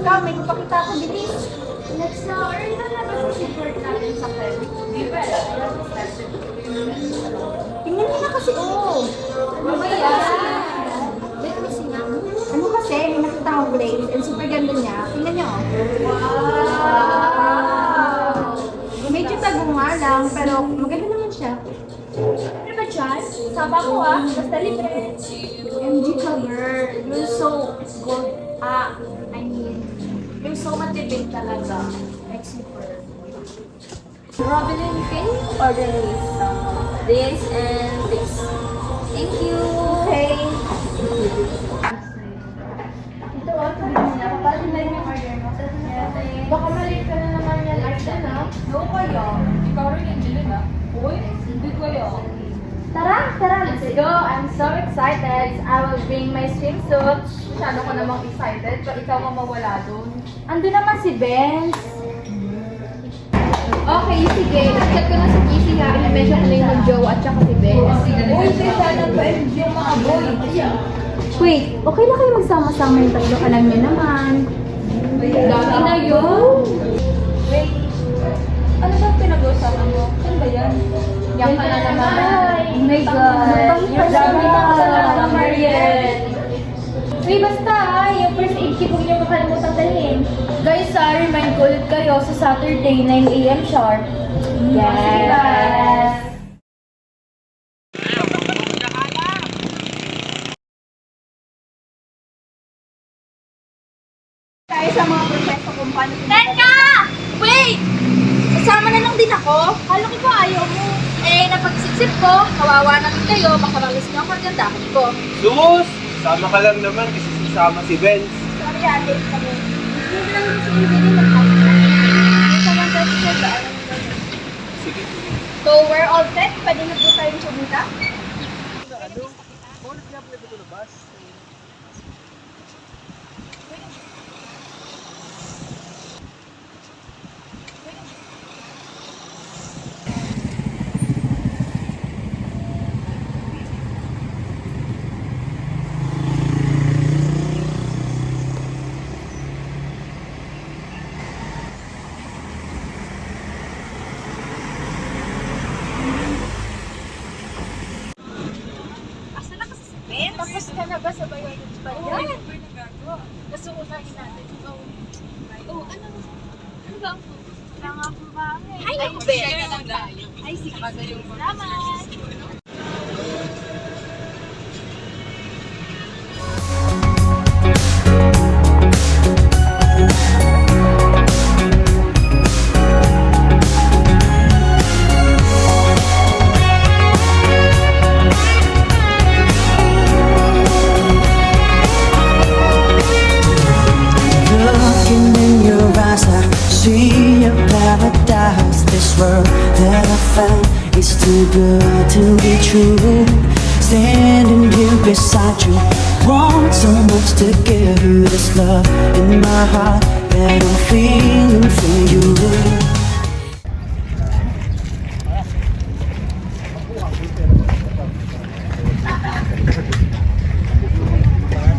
ka, may papakita ko, bilis. Let's go. Or ito na ba sa support natin sa club? Di ba? Tingnan mo na kasi, oh. Mamaya. Let me see nga. Ano kasi, may nakita akong blade, and super ganda niya. Tingnan niyo, oh. Wow! Medyo tago nga lang, pero maganda naman siya. Ano ba dyan? Sama ko basta libre. MG cover. You're so good. I mean, you're so matipid talaga. Like super. Robin, can you order this and this? Thank you. Okay. Ito sabi mo na, kapatid na yung order mo. Baka mali ka na naman yan, Arden, No kaya. Ikaw rin yung bilin, Uy, hindi kaya. Tara, let's go. I'm so excited. I will bring my swimsuit. Masyado ko namang excited, but ikaw ang mawala dun. Ando naman si Benz. Okay, sige. Check ko na sa PC ha. I-mention ko na yung Joe at saka si Benz. Uy, kaya nang ba-MG yung mga boy? Wait, okay na kayo magsama-sama yung tatlo ka lang niya naman. Dati na yun. Wait, ano ba pinag-uusapan mo? Saan ba yan? Yan ka na naman. Oh my God. You're sabi mo sa talaga, Mariel. Uy, basta yung first aid kit huwag niyo makalimutan dalhin. Guys, remind ko ulit kayo sa Saturday, 9 a.m. sharp. Yes! Tayo sa mga proseso kung paano. Teka! Wait! Kasama na lang din ako. Kala ko ba ayaw mo? Eh, napag-isip ko, kawawa naman kayo, baka malis niyo ang kagandahan ko. Sus! Sama ka lang naman kasi sasama si Benz. Sorry, ate. Kami. Hindi lang gusto yung hindi magkakita. Sa mga siya ba? Sige. So, we're all set. Pwede na po tayong pumunta? Tapos ka na ba sa bayan ng Japan? Gusto ko na natin. Oh, ano? Ano ba? Nangako ba? Ay, ako ba? Ay, sige. Salamat. Looking in your eyes, I see a paradise. This world that I found is too good to be true. Standing here beside you, want so much to give you this love in my heart that I'm feeling for you.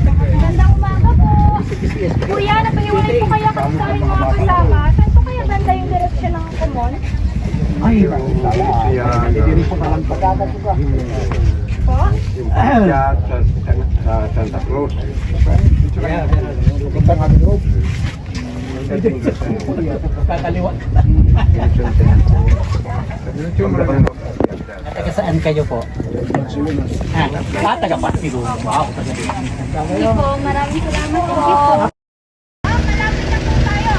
Magandang umaga po. Kuya, napahiwalay po kaya kami sa aming mga kasama. Saan po kaya banda yung direksyon ng Kumon? Ay, kaya hindi po naman pagkagat ko. Po? Sa Santa Cruz. Kakaliwa. Taga saan kayo po? Taga Pasigo. Wow, taga Sige po, maraming salamat po. Malapit na po tayo.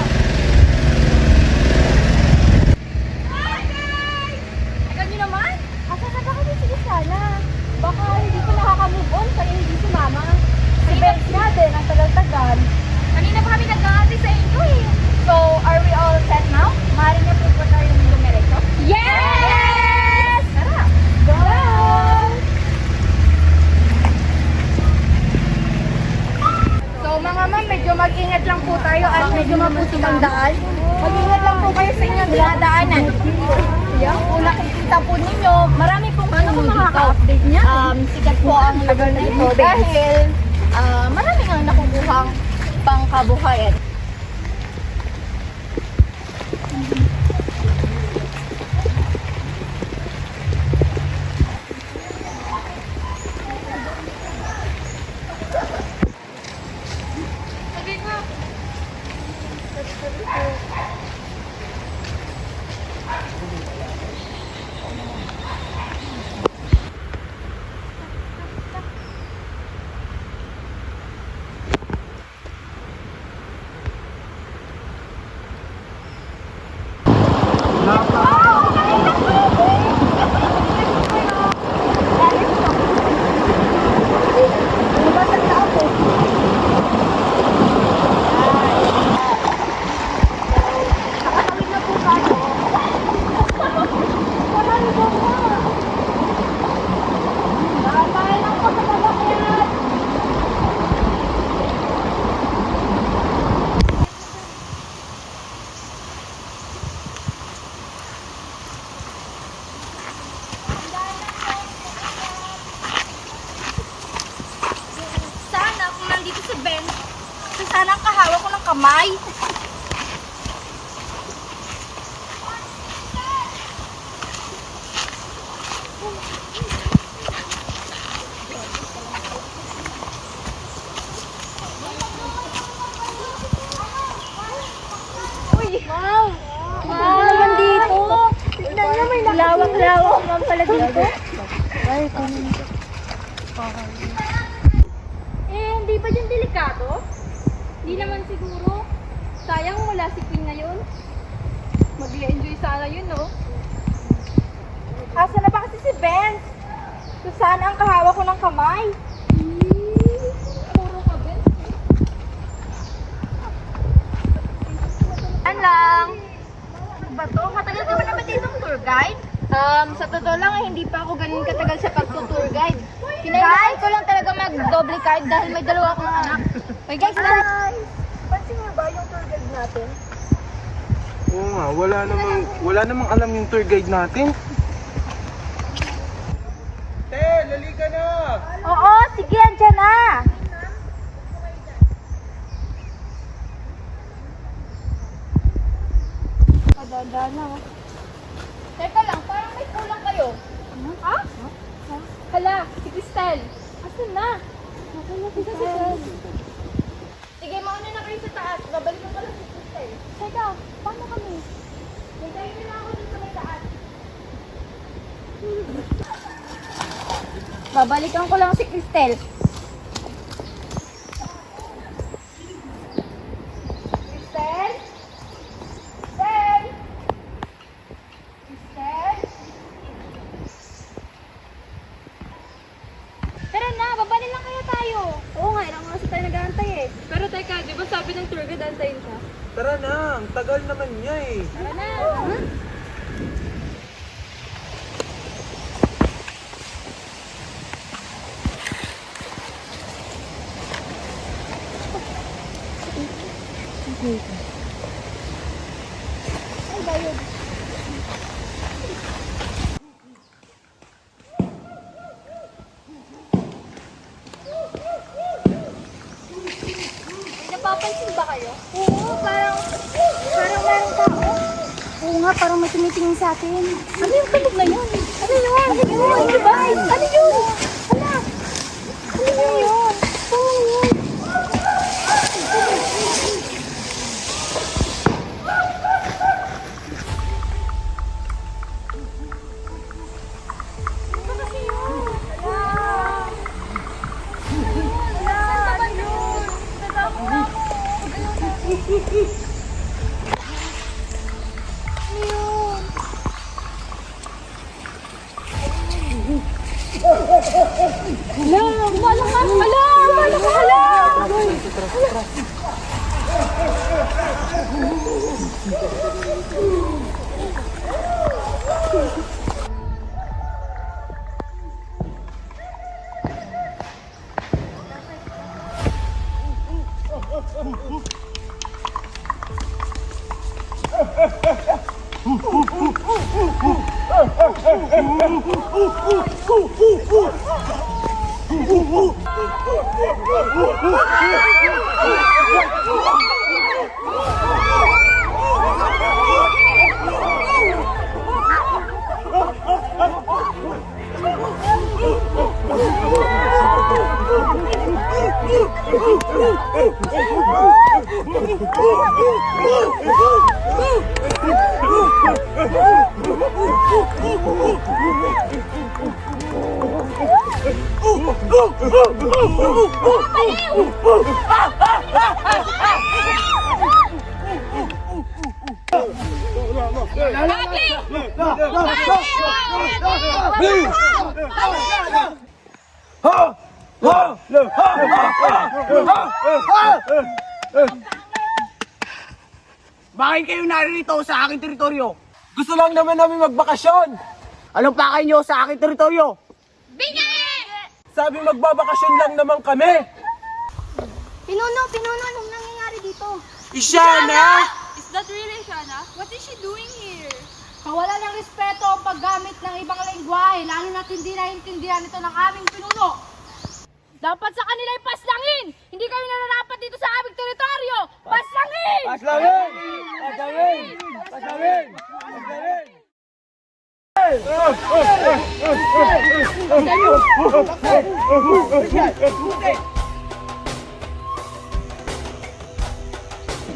Tagal niyo naman? Asa na ba kami? Sige sana. Baka hindi ko nakaka-move on kaya hindi sumama. Si Benz natin, ang tagal-tagal. Kanina pa kami nag-aantay sa inyo eh. So, are we all set now? Maaari na po ba tayong dumiretso? Yes! Tara! Go! So mga ma'am, medyo mag-ingat lang po tayo at medyo maputik ang daan. Mag-ingat lang po kayo sa inyong dinadaanan. Yan, kung nakikita po ninyo, marami pong makaka-update niya. Sikat po ang lugar na ito dahil marami nga nakukuhang pangkabuhayan. Ben. So sana ang kahawak ko ng kamay. Uy! Wow! Wow! Naman dito! Tignan niya, may lawak-lawak naman pala dito. Hindi ba dyan delikado? Hindi naman siguro. Sayang wala si Queen ngayon. Mag-enjoy sana yun, no? Asa na ba kasi si Benz? So sana ang kahawak ko ng kamay. Puro ka, Benz. Yan lang. Ano ba to? Matagal ka ba naman ditong tour guide? Sa totoo lang, hindi pa ako ganun katagal sa pag-tour guide. Kinaindahan ko lang talaga mag-double card dahil may dalawa akong anak. Wait guys, pansin niyo ba yung tour guide natin? Oo nga, wala namang alam yung tour guide natin. Te, laliga na! Oo, sige, andyan na. Padada na. Teka lang, parang may kulang kayo. Ha? Hala, si Cristel. Asan na? Nakala si Cristel. Sige, mauna na kayo sa taas. Babalikan ko lang si Cristel. Teka, paano kami? Nagkain nila ako dito sa may taas. Babalikan ko lang si Cristel. Cristel? Cristel? Cristel? Tara na, babalik lang kaya tayo. Oo nga, ilang oras tayo nag-aantay eh. Pero teka, di ba sabi ng tour guide antayin siya? Tara na, ang tagal naman niya eh. Tara na. Ay, bayod. May napapansin ba kayo? Oo, parang merong tao. Oo nga, parang may tumitingin sa atin. Ano yung tunog na yun? Ano yun? Ano yun? Diba? Ano yun? Hala! Ano yun? Ano yun? Ano kasi yun? Hala! Hala! Ano yun? Natakot na ako. Ano yun? Hala! Malakas! Hala! Malakas! Hala! Bakit kayo narito sa aking teritoryo? Gusto lang naman namin magbakasyon. Anong pakay nyo sa aking teritoryo? Sabi magbabakasyon lang naman kami. Pinuno, anong nangyayari dito? Isyana! Is that really Shana? What is she doing here? Kawala ng respeto ang paggamit ng ibang lengguwahe, lalo na't hindi naiintindihan ito ng aming pinuno. Dapat sa kanila ipaslangin! Hindi kayo nararapat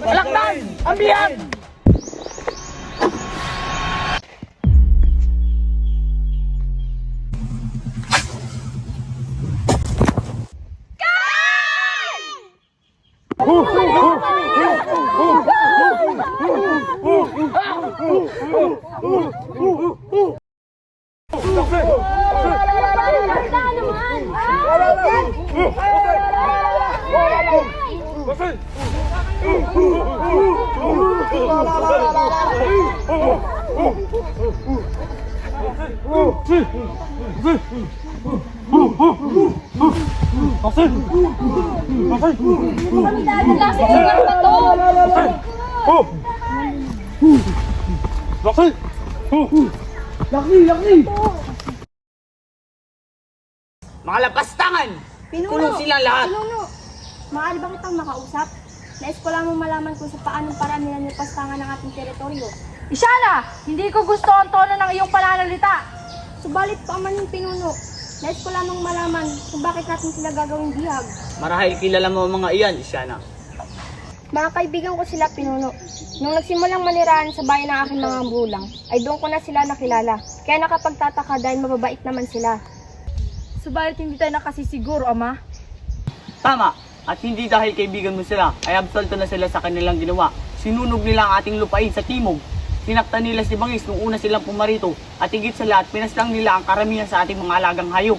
Balaktan! Ambiyan! Mga lapastangan! Kulong silang lahat! Pinuno, maaari ba kitang makausap? Nais ko lamang malaman kung sa paanong paraan nila nipastangan ng ating teritoryo. Isyana, hindi ko gusto ang tono ng iyong pananalita. Subalit pa man yung pinuno, nais ko lamang malaman kung bakit natin sila gagawing bihag. Marahil kilala mo ang mga iyan, Isyana. Mga kaibigan ko sila, pinuno. Nung nagsimulang manirahan sa bayan ng aking mga magulang, ay doon ko na sila nakilala. Kaya nakapagtataka dahil mababait naman sila. Subalit hindi tayo nakasisiguro, Ama. Tama, at hindi dahil kaibigan mo sila, ay absolto na sila sa kanilang ginawa. Sinunog nila ang ating lupain sa timog. Sinaktan nila si Bangis nung una silang pumarito, at higit sa lahat, pinaslang nila ang karamihan sa ating mga alagang hayop.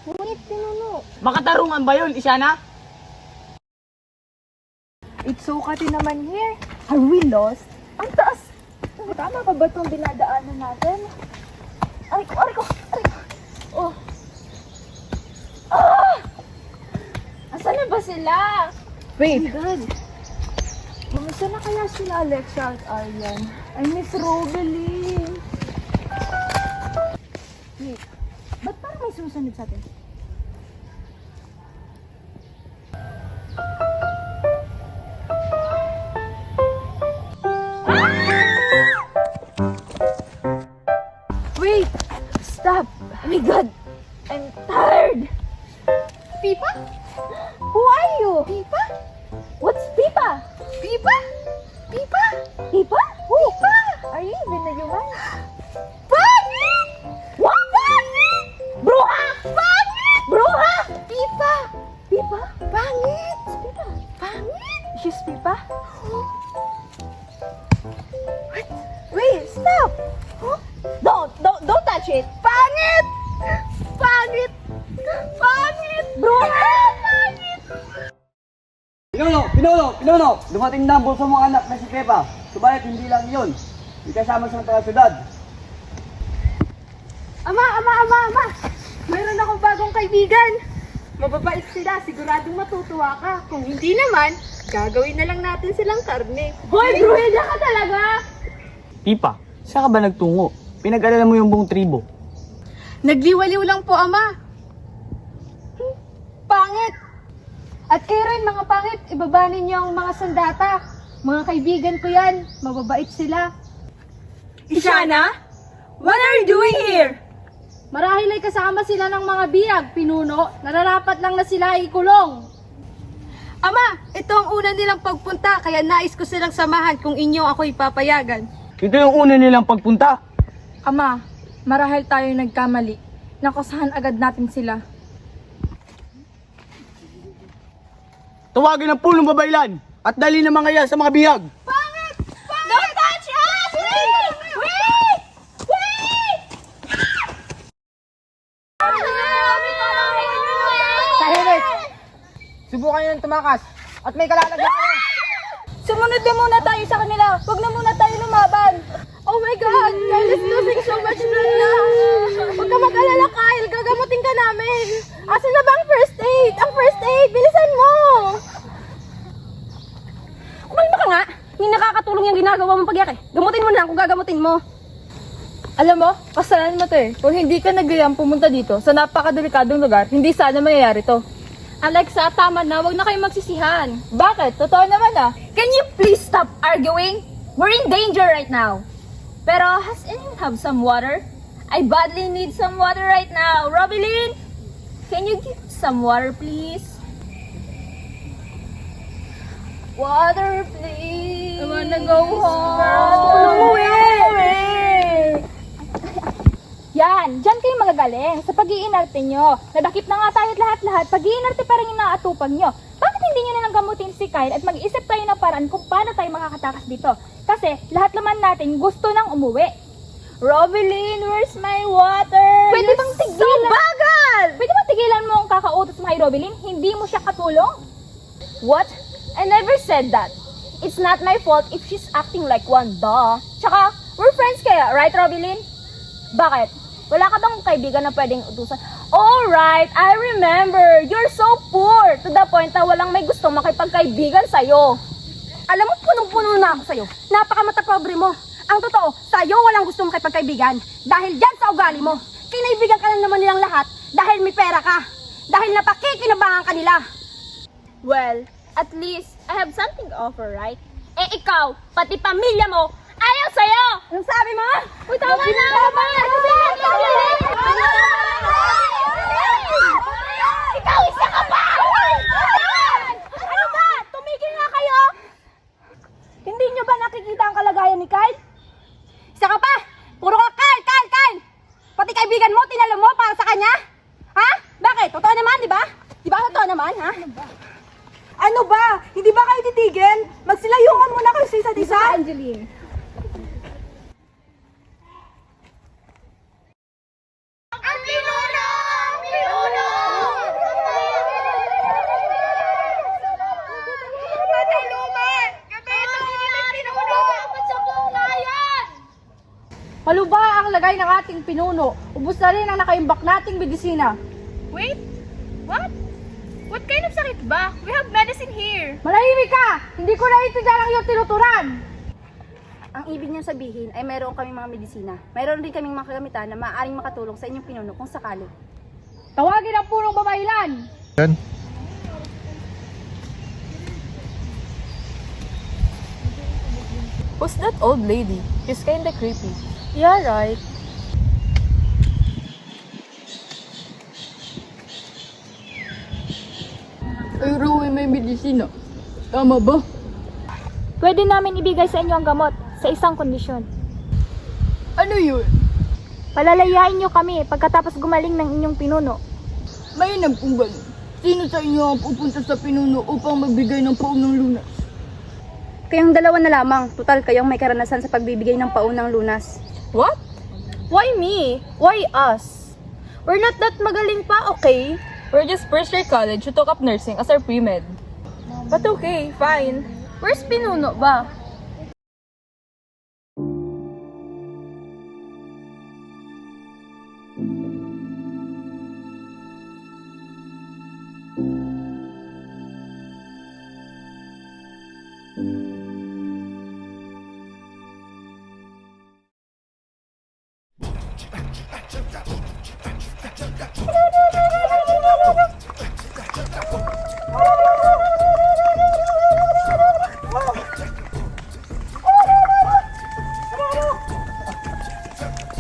Ngunit, pinuno, Makatarungan ba yun, Isyana? It's so kati naman here. Are we lost? Ang taas! Tama pa ba itong dinadaanan natin? Aray ko, aray ko, aray ko. Oh. Ah! Asan na ba sila? Wait. Oh my God. Kamusta na kaya sila Alexia at Aryan? I miss Robeline. Wait. Ba't parang may susunod sa atin? Wait! Stop! Oh my God! I'm tired! Pipa? Who are you? Pipa? What's Pipa? Pipa? Pipa? Pipa? Who? Pipa? Are you even a human? Pangit! What? Pangit! Bruha! Pangit! Bruha! Pipa! Pipa? Pangit! Pipa? Pangit! She's Pipa? What? Wait, stop! Huh? Don't touch it! Pangit! Pangit! Pangit! Bruha! Pangit! Pinuno! Dumating na ang bulsa mong anak na si Pepa. Subalit hindi lang yun. Ikasama siyang taga-syudad. Ama! Mayroon akong bagong kaibigan. Mababait sila, siguradong matutuwa ka. Kung hindi naman, gagawin na lang natin silang karne. Hoy, bruhilya ka talaga! Pipa, saan ka ba nagtungo? Pinag-alala mo yung buong tribo. Nagliwaliw lang po, Ama. Pangit! At kayo rin, mga pangit, ibaba ninyo ang mga sandata. Mga kaibigan ko yan, mababait sila. Isyana? What are you doing here? Marahil ay kasama sila ng mga biyag, pinuno. Nararapat lang na sila ay ikulong. Ama, ito ang una nilang pagpunta, kaya nais ko silang samahan kung inyo ako ipapayagan. Ito yung una nilang pagpunta. Ama, marahil tayo nagkamali. Nakusahan agad natin sila. Tawagin ang pulong babaylan at dali ng mga yan sa mga bihag. Don't touch us! Wait! Wait! Wait! Tahimik! Subukan nyo ng tumakas at may kalalagyan ka. Sumunod na muna tayo sa kanila. Huwag na muna tayo lumaban. Oh my God! Kyle is losing so much blood now. Huwag ka mag-alala, Kyle. Gagamutin ka namin. Asan na ba ang first aid? Ang first aid! Bilisan mo! Kumalma ka nga. Hindi nakakatulong yung ginagawa mong pagyaki. Gamutin mo na kung gagamutin mo. Alam mo, kasalanan mo to eh. Kung hindi ka nagayang pumunta dito sa napakadelikadong lugar, hindi sana mangyayari to. Alexa, tama na. Huwag na kayong magsisihan. Bakit? Totoo naman ah. Can you please stop arguing? We're in danger right now. Pero has anyone have some water? I badly need some water right now. Robilyn, can you give some water, please? Water, please. I wanna go home. Yan, dyan kayo magagaling sa pag-iinarte nyo. Nadakip na nga tayo at lahat-lahat, pag-iinarte pa rin yung naatupag nyo. Bakit hindi nyo na lang gamutin si Kyle at mag-isip tayo ng paraan kung paano tayo makakatakas dito? Kasi lahat naman natin gusto nang umuwi. Robilyn, where's my water? Pwede bang tigilan? So bagal! Pwede bang tigilan mo ang kakautos mo kay Robilyn? Hindi mo siya katulong? What? I never said that. It's not my fault if she's acting like one, duh. Tsaka, we're friends kaya, right, Robilyn? Bakit? Wala ka bang kaibigan na pwedeng utusan? Alright, I remember. You're so poor to the point na walang may gusto makipagkaibigan sa'yo. Alam mo, punong-puno na ako sa'yo. Napakamata pobre mo. Ang totoo, sa'yo walang gusto makipagkaibigan. Dahil dyan sa ugali mo. Kinaibigan ka lang naman nilang lahat dahil may pera ka. Dahil napakikinabangan ka nila. Well, at least, I have something to offer, right? Eh ikaw, pati pamilya mo, ayaw sa'yo! Anong sabi mo? Uy, tama na! Ikaw, isa ka pa! Ano ba? Tumigil nga kayo! Hindi nyo ba nakikita ang kalagayan ni Kyle? Isa ka pa! Puro ka Kyle! Pati kaibigan mo, tinalo mo para sa kanya? Ha? Bakit? Totoo naman, di ba? Di ba totoo naman, ha? Ano ba? Hindi ba kayo titigil? Magsilayuan muna kayo sa isa't isa? Angeline. Ang pinuno! Ang pinuno! Patulungan! Gabito! Ang pinuno! Pagsabong na yan! Maluba ang lagay ng ating pinuno. Ubus na rin ang nakaimbak nating medisina. Wait! What? What kind of sakit ba? We have medicine here. Malahimik ka! Hindi ko naiintindihan ang iyong tinuturan! Ang ibig niyang sabihin ay mayroon kaming mga medisina. Mayroon rin kaming mga kagamitan na maaaring makatulong sa inyong pinuno kung sakali. Tawagin ang punong babaylan! Yan. Who's that old lady? She's kinda creepy. Yeah, right. Ay, Roy, may medisina. Tama ba? Pwede namin ibigay sa inyo ang gamot sa isang kondisyon. Ano yun? Palalayain nyo kami pagkatapos gumaling ng inyong pinuno. Mainam kung gano'n. Sino sa inyo ang pupunta sa pinuno upang magbigay ng paunang lunas? Kayong dalawa na lamang. Total kayong may karanasan sa pagbibigay ng paunang lunas. What? Why me? Why us? We're not that magaling pa, okay? We're just first year college who took up nursing as our pre-med. But okay, fine. Where's pinuno ba?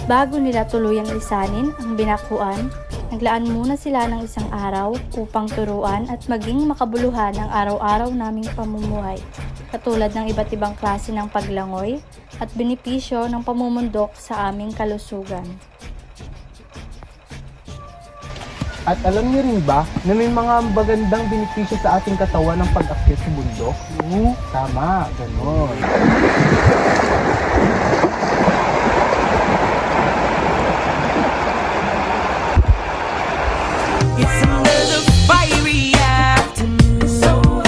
Bago nila tuluyang lisanin ang binakuan, naglaan muna sila ng isang araw upang turuan at maging makabuluhan ang araw-araw naming pamumuhay, katulad ng iba't ibang klase ng paglangoy at benepisyo ng pamumundok sa aming kalusugan. At alam niyo rin ba na may mga magandang benepisyo sa ating katawan ng pag-akyat sa bundok? Tama, ganon. It's another fiery afternoon,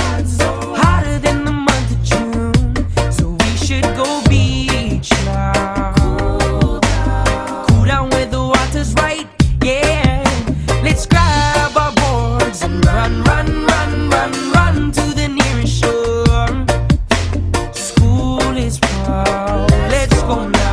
hotter than the month of June. So we should go beach now. Cool down where the water's right, yeah. Let's grab our boards and run to the nearest shore. School is proud, let's go now.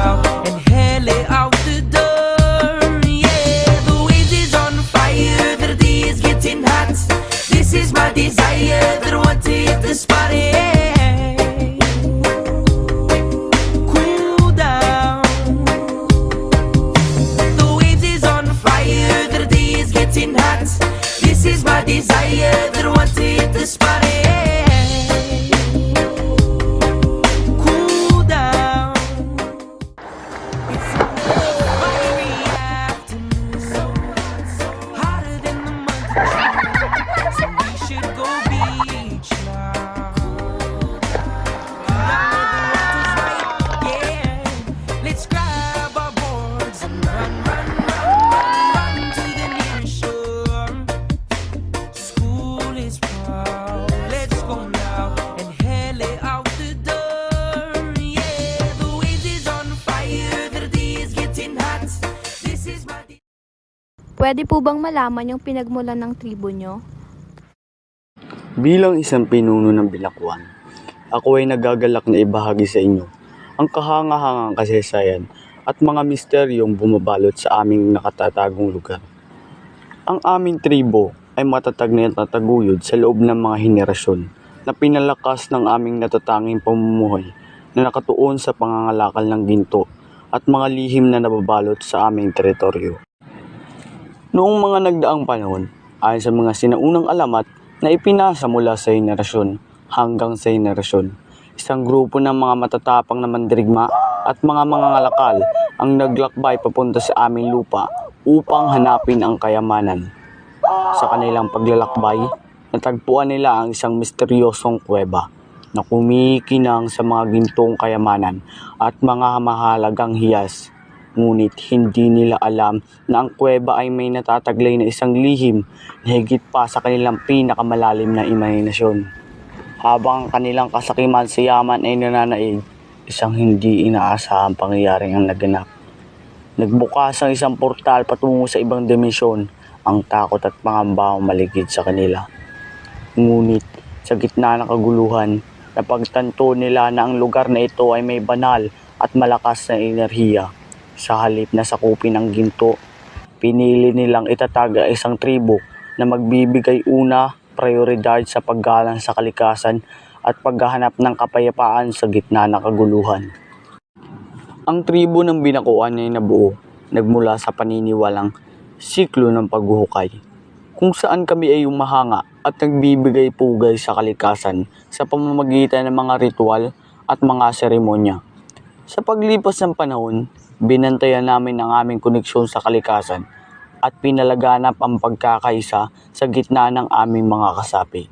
Pwede po bang malaman yung pinagmulan ng tribo nyo? Bilang isang pinuno ng Binakuan, ako ay nagagalak na ibahagi sa inyo ang kahangahangang kasaysayan at mga misteryong bumabalot sa aming nakatatagong lugar. Ang aming tribo ay matatag na tataguyod sa loob ng mga henerasyon na pinalakas ng aming natatanging pamumuhay na nakatuon sa pangangalakal ng ginto at mga lihim na nababalot sa aming teritoryo. Noong mga nagdaang panahon, ayon sa mga sinaunang alamat na ipinasa mula sa henerasyon hanggang sa henerasyon, isang grupo ng mga matatapang na mandirigma at mga mangangalakal ang naglakbay papunta sa aming lupa upang hanapin ang kayamanan. Sa kanilang paglalakbay, natagpuan nila ang isang misteryosong kuweba na kumikinang sa mga gintong kayamanan at mga mahalagang hiyas. Ngunit hindi nila alam na ang kuweba ay may natataglay na isang lihim na higit pa sa kanilang pinakamalalim na imahinasyon. Habang ang kanilang kasakiman sa yaman ay nananaig, isang hindi inaasahang pangyayaring ang naganap. Nagbukas ang isang portal patungo sa ibang dimensyon, ang takot at pangamba ang maligid sa kanila. Ngunit sa gitna ng kaguluhan, napagtanto nila na ang lugar na ito ay may banal at malakas na enerhiya. Sa halip na sakupin ang ginto, pinili nilang itatag ang isang tribo na magbibigay una prioridad sa paggalang sa kalikasan at paghahanap ng kapayapaan sa gitna ng kaguluhan. Ang tribo ng Binakuan ay nabuo, nagmula sa paniniwalang siklo ng paghuhukay, kung saan kami ay umahanga at nagbibigay pugay sa kalikasan sa pamamagitan ng mga ritual at mga seremonya. Sa paglipas ng panahon, binantayan namin ang aming koneksyon sa kalikasan at pinalaganap ang pagkakaisa sa gitna ng aming mga kasapi.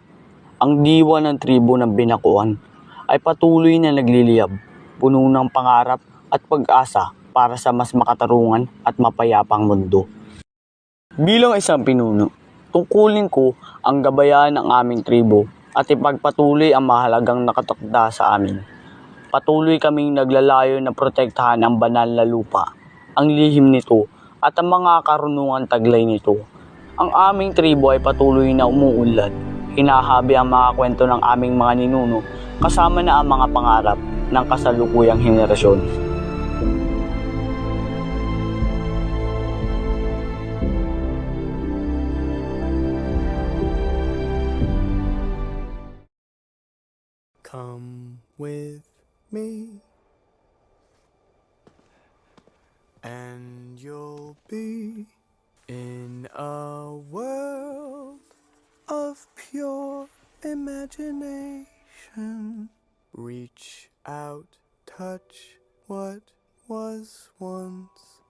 Ang diwa ng tribo ng Binakuan ay patuloy na nagliliyab, puno ng pangarap at pag-asa para sa mas makatarungan at mapayapang mundo. Bilang isang pinuno, tungkulin ko ang gabayan ng aming tribo at ipagpatuloy ang mahalagang nakatakda sa amin. Patuloy kaming naglalayo na protektahan ang banal na lupa, ang lihim nito at ang mga karunungan taglay nito. Ang aming tribo ay patuloy na umuunlad, hinahabi ang mga kwento ng aming mga ninuno kasama na ang mga pangarap ng kasalukuyang henerasyon. Come with me, and you'll be in a world of pure imagination. Reach out, touch what was once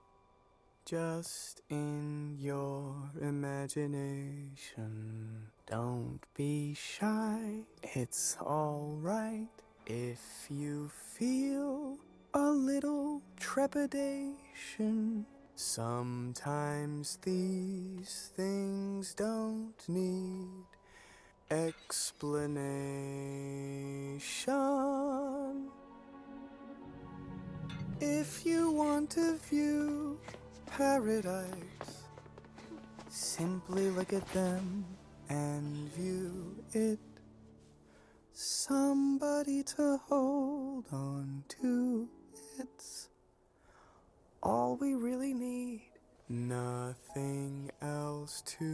just in your imagination. Don't be shy, it's alright if you feel a little trepidation. Sometimes these things don't need explanation. If you want to view paradise, simply look at them and view it. Somebody to hold on to, it's all we really need. Nothing else to